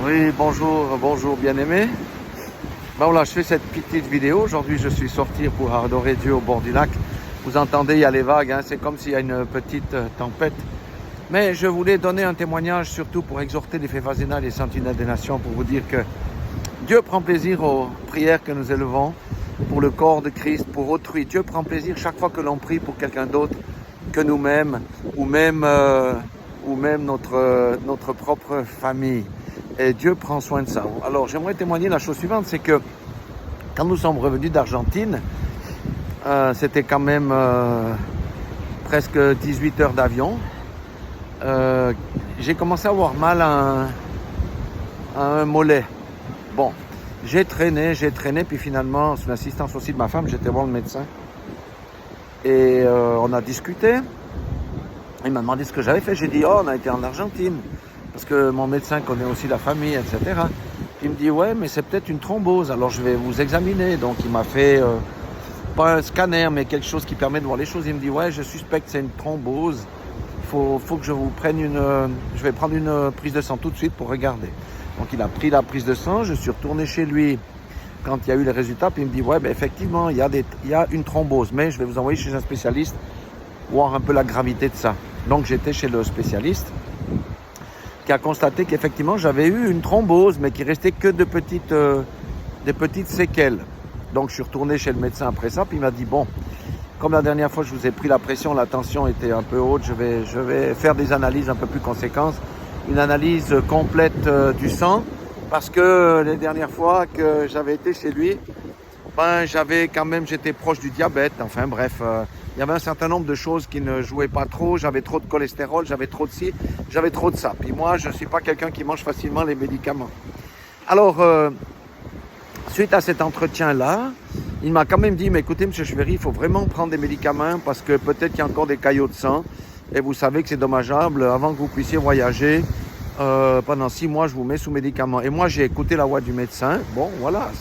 Oui, bonjour bien-aimé. Ben voilà, je fais cette petite vidéo. Aujourd'hui, je suis sorti pour adorer Dieu au bord du lac. Vous entendez, il y a les vagues, hein, c'est comme s'il y a une petite tempête. Mais je voulais donner un témoignage, surtout pour exhorter les Févazina, les sentinelles des nations, pour vous dire que Dieu prend plaisir aux prières que nous élevons pour le corps de Christ, pour autrui. Dieu prend plaisir chaque fois que l'on prie pour quelqu'un d'autre que nous-mêmes, ou même notre propre famille. Et Dieu prend soin de ça. Alors, j'aimerais témoigner la chose suivante, c'est que quand nous sommes revenus d'Argentine, c'était quand même presque 18 heures d'avion. J'ai commencé à avoir mal à un mollet. Bon, j'ai traîné, puis finalement, sous l'assistance aussi de ma femme, j'étais voir le médecin. Et on a discuté. Il m'a demandé ce que j'avais fait. J'ai dit, on a été en Argentine. Parce que mon médecin connaît aussi la famille, etc. Il me dit, ouais, mais c'est peut-être une thrombose. Alors, je vais vous examiner. Donc, il m'a fait, pas un scanner, mais quelque chose qui permet de voir les choses. Il me dit, ouais, je suspecte que c'est une thrombose. Faut que je vous prenne je vais prendre une prise de sang tout de suite pour regarder. Donc, il a pris la prise de sang. Je suis retourné chez lui quand il y a eu les résultats. Puis il me dit, ouais, ben, effectivement, il y a une thrombose. Mais je vais vous envoyer chez un spécialiste, voir un peu la gravité de ça. Donc, j'étais chez le spécialiste qui a constaté qu'effectivement, j'avais eu une thrombose, mais qui restait que des petites séquelles. Donc, je suis retourné chez le médecin après ça, puis il m'a dit, bon, comme la dernière fois, je vous ai pris la pression, la tension était un peu haute, je vais faire des analyses un peu plus conséquentes, une analyse complète du sang, parce que les dernières fois que j'avais été chez lui, ben, j'étais proche du diabète, enfin bref, il y avait un certain nombre de choses qui ne jouaient pas trop, j'avais trop de cholestérol, j'avais trop de ci, j'avais trop de ça. Puis moi, je ne suis pas quelqu'un qui mange facilement les médicaments. Alors, suite à cet entretien-là, il m'a quand même dit, mais écoutez, M. Cheveri, il faut vraiment prendre des médicaments parce que peut-être qu'il y a encore des caillots de sang et vous savez que c'est dommageable. Avant que vous puissiez voyager, pendant 6 mois, je vous mets sous médicaments. Et moi, j'ai écouté la voix du médecin. Bon, voilà,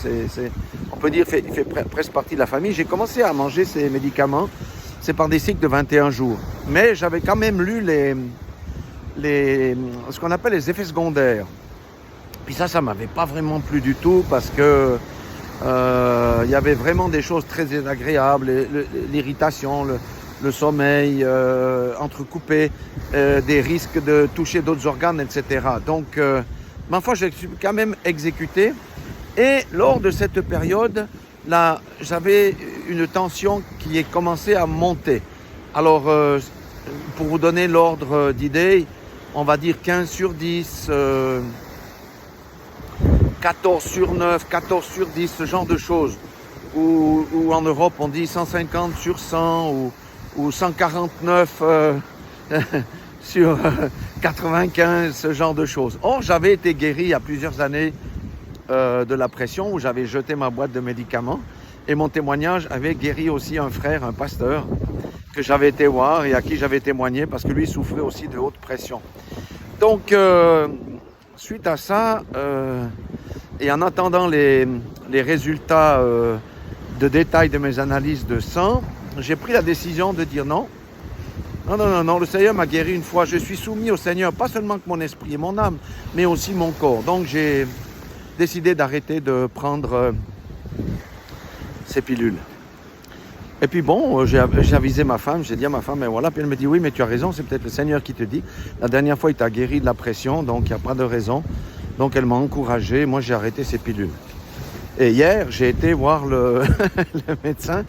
on peut dire qu'il fait presque partie de la famille. J'ai commencé à manger ces médicaments. C'est par des cycles de 21 jours. Mais j'avais quand même lu ce qu'on appelle les effets secondaires. Puis ça ne m'avait pas vraiment plu du tout parce que y avait vraiment des choses très désagréables, l'irritation, le sommeil entrecoupé, des risques de toucher d'autres organes, etc. Donc, ma foi, j'ai quand même exécuté. Et lors de cette période, là, j'avais une tension qui est commencé à monter. Alors, pour vous donner l'ordre d'idée, on va dire 15 sur 10, 14 sur 9, 14 sur 10, ce genre de choses. Ou en Europe, on dit 150 sur 100 ou 149 sur 95, ce genre de choses. Or, j'avais été guéri il y a plusieurs années de la pression où j'avais jeté ma boîte de médicaments. Et mon témoignage avait guéri aussi un frère, un pasteur, que j'avais été voir et à qui j'avais témoigné parce que lui souffrait aussi de haute pression. Donc, suite à ça, et en attendant les résultats de détail de mes analyses de sang, j'ai pris la décision de dire non. Non, le Seigneur m'a guéri une fois. Je suis soumis au Seigneur, pas seulement que mon esprit et mon âme, mais aussi mon corps. Donc, j'ai décidé d'arrêter de prendre ces pilules. Et puis bon, j'ai avisé ma femme, j'ai dit à ma femme, mais voilà, puis elle me dit, oui, mais tu as raison, c'est peut-être le Seigneur qui te dit. La dernière fois, il t'a guéri de la pression, donc il n'y a pas de raison. Donc elle m'a encouragé, moi j'ai arrêté ces pilules. Et hier, j'ai été voir le médecin,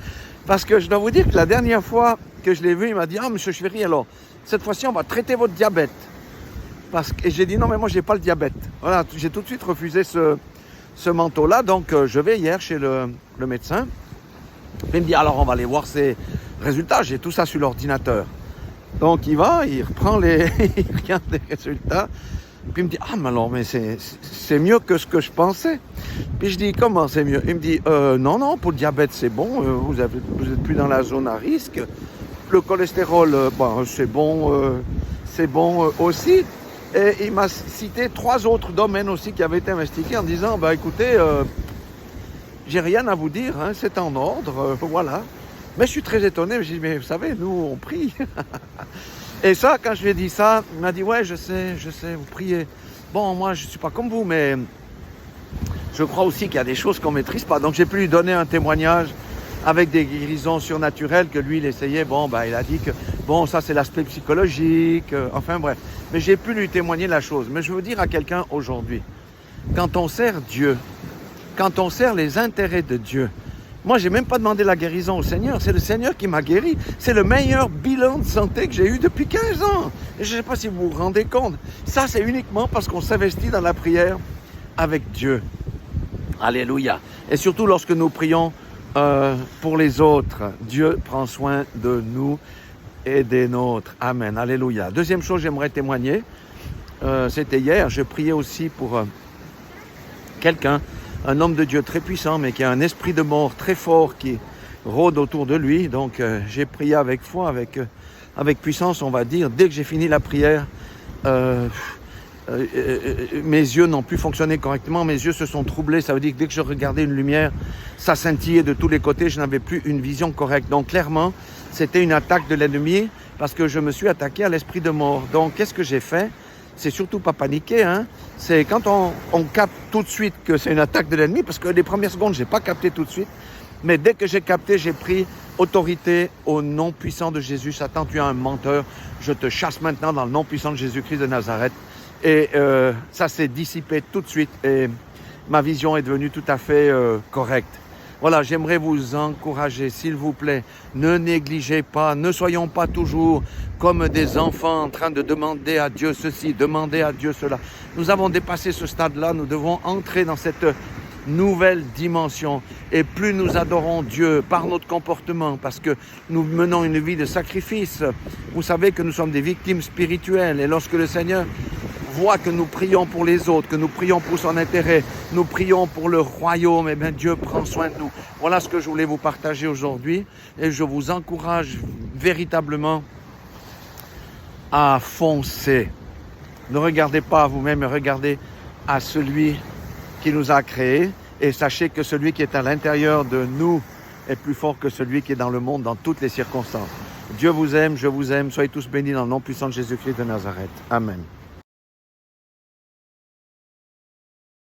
parce que je dois vous dire que la dernière fois que je l'ai vu, il m'a dit, ah, monsieur Cheveri, alors, cette fois-ci, on va traiter votre diabète. Et j'ai dit, non, mais moi, j'ai pas le diabète. Voilà, j'ai tout de suite refusé ce manteau-là, donc je vais hier chez le médecin. Il me dit, alors on va aller voir ses résultats, j'ai tout ça sur l'ordinateur. Donc il va, il reprend il regarde les résultats, puis il me dit, ah mais alors, mais c'est mieux que ce que je pensais. Puis je dis, comment c'est mieux? Il me dit, non, pour le diabète c'est bon, vous êtes plus dans la zone à risque. Le cholestérol, c'est bon aussi. Et il m'a cité 3 autres domaines aussi qui avaient été investigués en disant, écoutez, j'ai rien à vous dire, hein, c'est en ordre, voilà. Mais je suis très étonné, je dis, mais vous savez, nous, on prie. Et ça, quand je lui ai dit ça, il m'a dit, ouais, je sais, vous priez. bon, moi, je ne suis pas comme vous, mais je crois aussi qu'il y a des choses qu'on ne maîtrise pas. Donc, j'ai pu lui donner un témoignage avec des guérisons surnaturelles que lui, il essayait. Bon, ben, il a dit que, bon, ça, c'est l'aspect psychologique. Enfin, bref. Mais j'ai pu lui témoigner la chose. Mais je veux dire à quelqu'un aujourd'hui, quand on sert Dieu, quand on sert les intérêts de Dieu, moi, je n'ai même pas demandé la guérison au Seigneur. C'est le Seigneur qui m'a guéri. C'est le meilleur bilan de santé que j'ai eu depuis 15 ans. Et je ne sais pas si vous vous rendez compte. Ça, c'est uniquement parce qu'on s'investit dans la prière avec Dieu. Alléluia. Et surtout lorsque nous prions pour les autres, Dieu prend soin de nous et des nôtres. Amen. Alléluia. Deuxième chose, j'aimerais témoigner. C'était hier. Je priais aussi pour quelqu'un, un homme de Dieu très puissant, mais qui a un esprit de mort très fort qui rôde autour de lui. Donc, j'ai prié avec foi, avec puissance, on va dire. Dès que j'ai fini la prière, mes yeux n'ont plus fonctionné correctement, mes yeux se sont troublés. Ça veut dire que dès que je regardais une lumière, ça scintillait de tous les côtés, je n'avais plus une vision correcte. Donc clairement, c'était une attaque de l'ennemi parce que je me suis attaqué à l'esprit de mort. Donc qu'est-ce que j'ai fait? C'est surtout pas paniquer, hein. C'est quand on capte tout de suite que c'est une attaque de l'ennemi, parce que les premières secondes, je n'ai pas capté tout de suite. Mais dès que j'ai capté, j'ai pris autorité au nom puissant de Jésus. Satan, tu es un menteur. Je te chasse maintenant dans le nom puissant de Jésus-Christ de Nazareth. Et ça s'est dissipé tout de suite et ma vision est devenue tout à fait correcte. Voilà, j'aimerais vous encourager, s'il vous plaît, ne négligez pas, ne soyons pas toujours comme des enfants en train de demander à Dieu ceci, demander à Dieu cela. Nous avons dépassé ce stade-là, nous devons entrer dans cette nouvelle dimension. Et plus nous adorons Dieu par notre comportement, parce que nous menons une vie de sacrifice. Vous savez que nous sommes des victimes spirituelles et lorsque le Seigneur voit que nous prions pour les autres, que nous prions pour son intérêt, nous prions pour le royaume, et bien Dieu prend soin de nous. Voilà ce que je voulais vous partager aujourd'hui et je vous encourage véritablement à foncer. Ne regardez pas à vous-même, mais regardez à celui qui nous a créés et sachez que celui qui est à l'intérieur de nous est plus fort que celui qui est dans le monde dans toutes les circonstances. Dieu vous aime, je vous aime, soyez tous bénis dans le nom puissant de Jésus-Christ de Nazareth. Amen.